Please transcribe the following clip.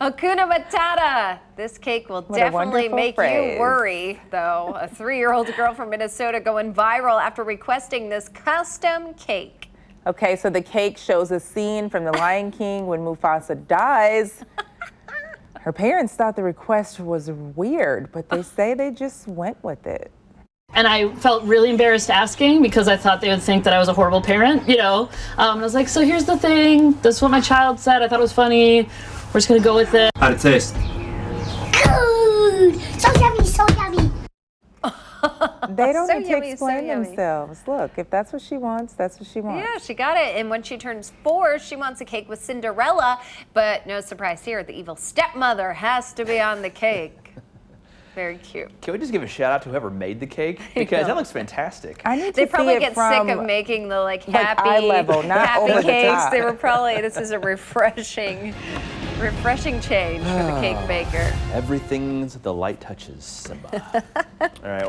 Hakuna Matata. This cake will definitely make you worry, though. A 3-year-old girl from Minnesota going viral after requesting this custom cake. Okay, so the cake shows a scene from the Lion King when Mufasa dies. Her parents thought the request was weird, but they say they just went with it. And I felt really embarrassed asking because I thought they would think that I was a horrible parent, you know. I was like, so here's the thing. This is what my child said. I thought it was funny. We're just going to go with it. How'd it taste? Good! So yummy, so yummy. They don't So need to yummy, explain so yummy. themselves. Look, if that's what she wants, that's what she wants. Yeah, she got it. And when she turns 4, she wants a cake with Cinderella. But no surprise here, the evil stepmother has to be on the cake. Very cute. Can we just give a shout out to whoever made the cake? Because that looks fantastic. I need to They probably see it get from, sick of making the happy, eye level, not happy over the cakes. top. They were probably, this is a refreshing change for the cake maker. Everything's the light touches. All right. Well,